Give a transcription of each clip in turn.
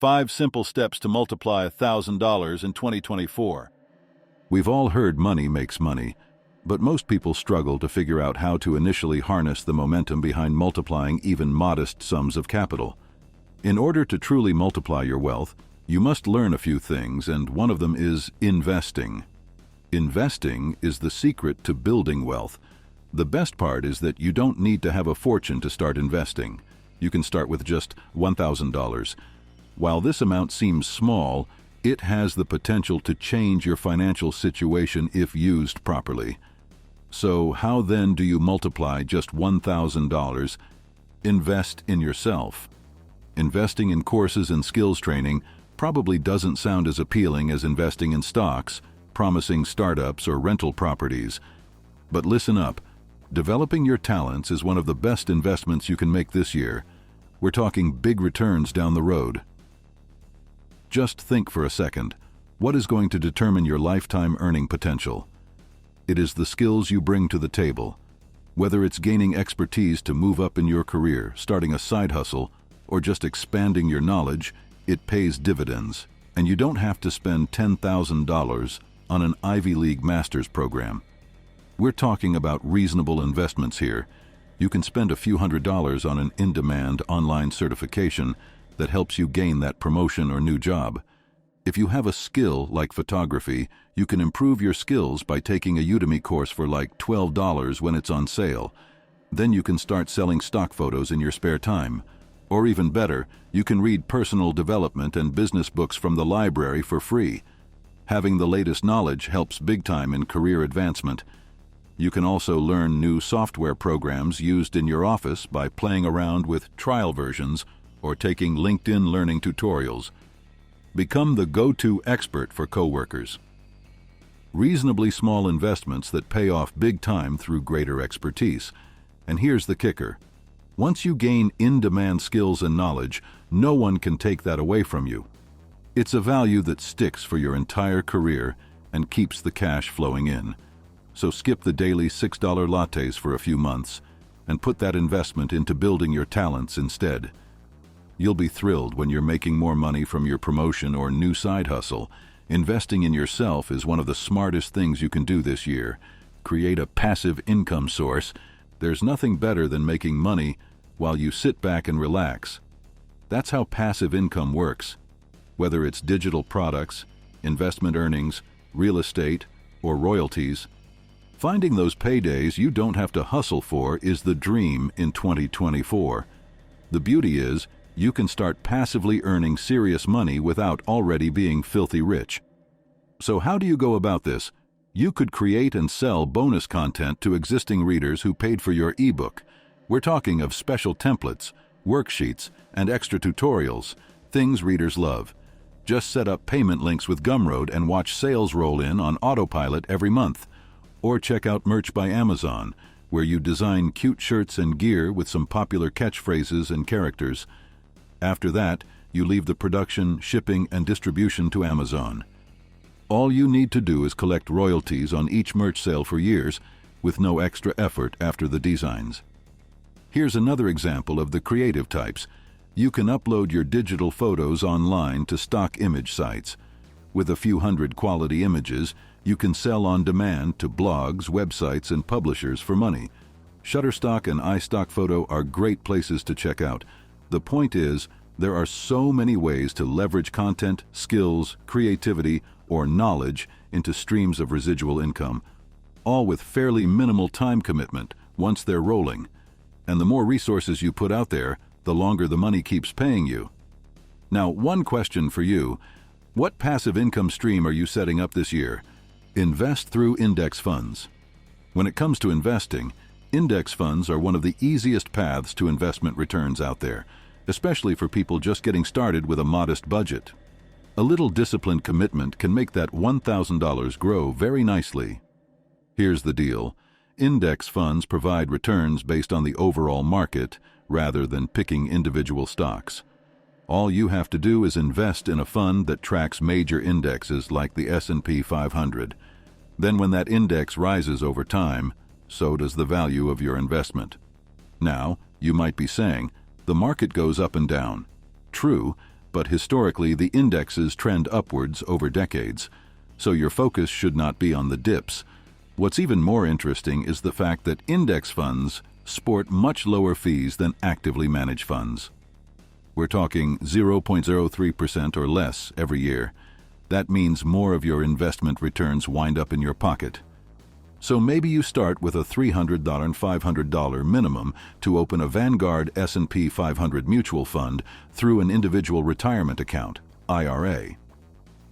5 simple steps to multiply $1,000 in 2024. We've all heard money makes money, but most people struggle to figure out how to initially harness the momentum behind multiplying even modest sums of capital. In order to truly multiply your wealth, you must learn a few things, and one of them is investing. Investing is the secret to building wealth. The best part is that you don't need to have a fortune to start investing. You can start with just $1,000. While this amount seems small, it has the potential to change your financial situation if used properly. So how then do you multiply just $1,000? Invest in yourself. Investing in courses and skills training probably doesn't sound as appealing as investing in stocks, promising startups, or rental properties. But listen up. Developing your talents is one of the best investments you can make this year. We're talking big returns down the road. Just think for a second. What is going to determine your lifetime earning potential? It is the skills you bring to the table. Whether it's gaining expertise to move up in your career, starting a side hustle, or just expanding your knowledge, it pays dividends. And you don't have to spend $10,000 on an Ivy League master's program. We're talking about reasonable investments here. You can spend a few $100s on an in-demand online certification that helps you gain that promotion or new job. If you have a skill like photography, you can improve your skills by taking a Udemy course for like $12 when it's on sale. Then you can start selling stock photos in your spare time. Or even better, you can read personal development and business books from the library for free. Having the latest knowledge helps big time in career advancement. You can also learn new software programs used in your office by playing around with trial versions or taking LinkedIn learning tutorials. Become the go-to expert for coworkers. Reasonably small investments that pay off big time through greater expertise. And here's the kicker. Once you gain in-demand skills and knowledge, no one can take that away from you. It's a value that sticks for your entire career and keeps the cash flowing in. So skip the daily $6 lattes for a few months and put that investment into building your talents instead. You'll be thrilled when you're making more money from your promotion or new side hustle. Investing in yourself is one of the smartest things you can do this year. Create a passive income source. There's nothing better than making money while you sit back and relax. That's how passive income works. Whether it's digital products, investment earnings, real estate, or royalties, finding those paydays you don't have to hustle for is the dream in 2024. The beauty is, you can start passively earning serious money without already being filthy rich. So how do you go about this? You could create and sell bonus content to existing readers who paid for your ebook. We're talking of special templates, worksheets, and extra tutorials, things readers love. Just set up payment links with Gumroad and watch sales roll in on autopilot every month. Or check out Merch by Amazon, where you design cute shirts and gear with some popular catchphrases and characters. After that, you leave the production, shipping, and distribution to Amazon. All you need to do is collect royalties on each merch sale for years, with no extra effort after the designs. Here's another example of the creative types. You can upload your digital photos online to stock image sites. With a few hundred quality images, you can sell on demand to blogs, websites, and publishers for money. Shutterstock and iStock Photo are great places to check out. The point is, there are so many ways to leverage content, skills, creativity, or knowledge into streams of residual income, all with fairly minimal time commitment once they're rolling. And the more resources you put out there, the longer the money keeps paying you. Now, one question for you. What passive income stream are you setting up this year? Invest through index funds. When it comes to investing, index funds are one of the easiest paths to investment returns out there, especially for people just getting started with a modest budget. A little disciplined commitment can make that $1,000 grow very nicely. Here's the deal. Index funds provide returns based on the overall market rather than picking individual stocks. All you have to do is invest in a fund that tracks major indexes like the S&P 500. Then when that index rises over time, so does the value of your investment. Now, you might be saying, the market goes up and down. True, but historically the indexes trend upwards over decades, so your focus should not be on the dips. What's even more interesting is the fact that index funds sport much lower fees than actively managed funds. We're talking 0.03% or less every year. That means more of your investment returns wind up in your pocket. So maybe you start with a $300 and $500 minimum to open a Vanguard S&P 500 mutual fund through an individual retirement account, IRA.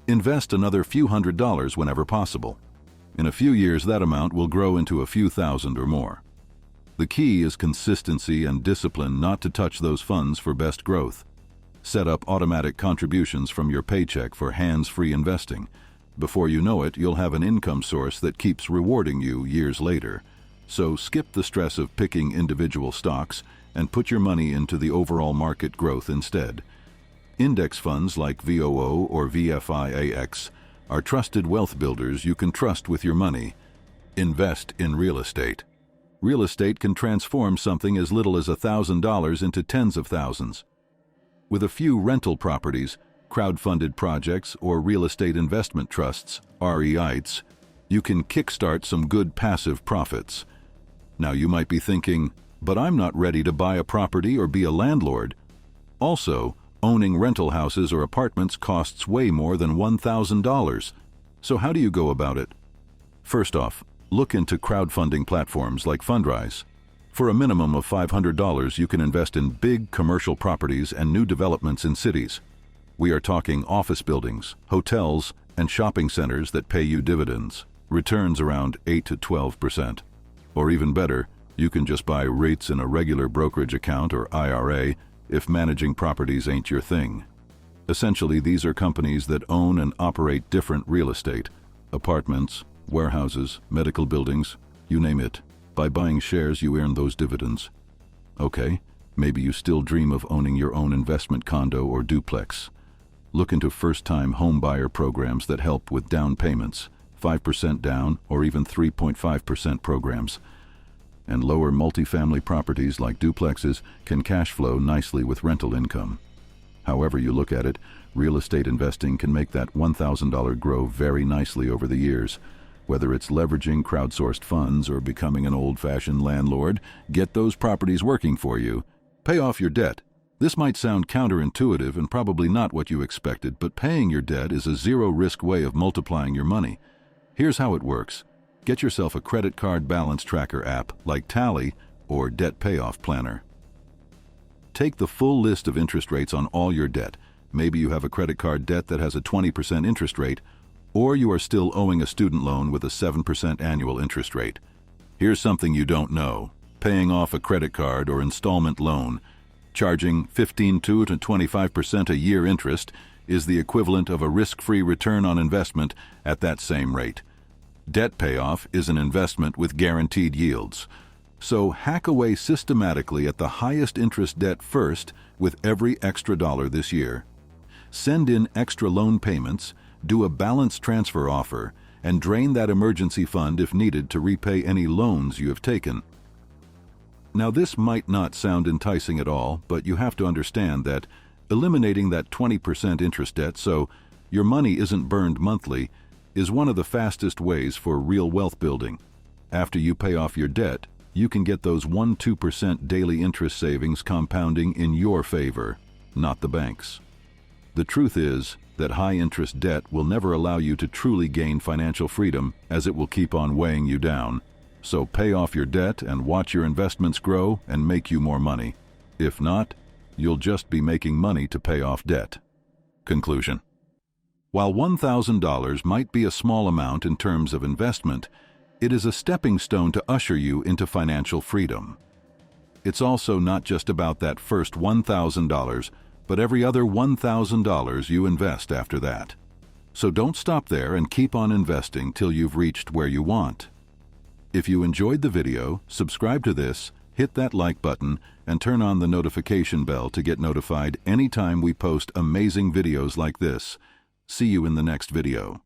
Invest another few $100s whenever possible. In a few years, that amount will grow into a few thousand or more. The key is consistency and discipline not to touch those funds for best growth. Set up automatic contributions from your paycheck for hands-free investing. Before you know it, you'll have an income source that keeps rewarding you years later. So skip the stress of picking individual stocks and put your money into the overall market growth instead. Index funds like VOO or VFIAX are trusted wealth builders you can trust with your money. Invest in real estate. Real estate can transform something as little as $1,000 into tens of thousands. With a few rental properties, crowd-funded projects, or real estate investment trusts, REITs, you can kickstart some good passive profits. Now you might be thinking, but I'm not ready to buy a property or be a landlord. Also, owning rental houses or apartments costs way more than $1,000. So how do you go about it? First off, look into crowdfunding platforms like Fundrise. For a minimum of $500, you can invest in big commercial properties and new developments in cities. We are talking office buildings, hotels, and shopping centers that pay you dividends, returns around 8 to 12%. Or even better, you can just buy REITs in a regular brokerage account or IRA if managing properties ain't your thing. Essentially, these are companies that own and operate different real estate, apartments, warehouses, medical buildings, you name it. By buying shares, you earn those dividends. Okay, maybe you still dream of owning your own investment condo or duplex. Look into first-time home buyer programs that help with down payments, 5% down or even 3.5% programs. And lower multifamily properties like duplexes can cash flow nicely with rental income. However you look at it, real estate investing can make that $1,000 grow very nicely over the years. Whether it's leveraging crowdsourced funds or becoming an old-fashioned landlord, get those properties working for you. Pay off your debt. This might sound counterintuitive and probably not what you expected, but paying your debt is a zero-risk way of multiplying your money. Here's how it works. Get yourself a credit card balance tracker app like Tally or Debt Payoff Planner. Take the full list of interest rates on all your debt. Maybe you have a credit card debt that has a 20% interest rate, or you are still owing a student loan with a 7% annual interest rate. Here's something you don't know. Paying off a credit card or installment loan, charging 15% to 25% a year interest, is the equivalent of a risk-free return on investment at that same rate. Debt payoff is an investment with guaranteed yields. So hack away systematically at the highest interest debt first with every extra dollar this year. Send in extra loan payments, do a balance transfer offer, and drain that emergency fund if needed to repay any loans you have taken. Now, this might not sound enticing at all, but you have to understand that eliminating that 20% interest debt so your money isn't burned monthly is one of the fastest ways for real wealth building. After you pay off your debt, you can get those 1-2% daily interest savings compounding in your favor, not the bank's. The truth is that high-interest debt will never allow you to truly gain financial freedom, as it will keep on weighing you down. So pay off your debt and watch your investments grow and make you more money. If not, you'll just be making money to pay off debt. Conclusion. While $1,000 might be a small amount in terms of investment, it is a stepping stone to usher you into financial freedom. It's also not just about that first $1,000, but every other $1,000 you invest after that. So don't stop there and keep on investing till you've reached where you want. If you enjoyed the video, subscribe to this, hit that like button, and turn on the notification bell to get notified anytime we post amazing videos like this. See you in the next video.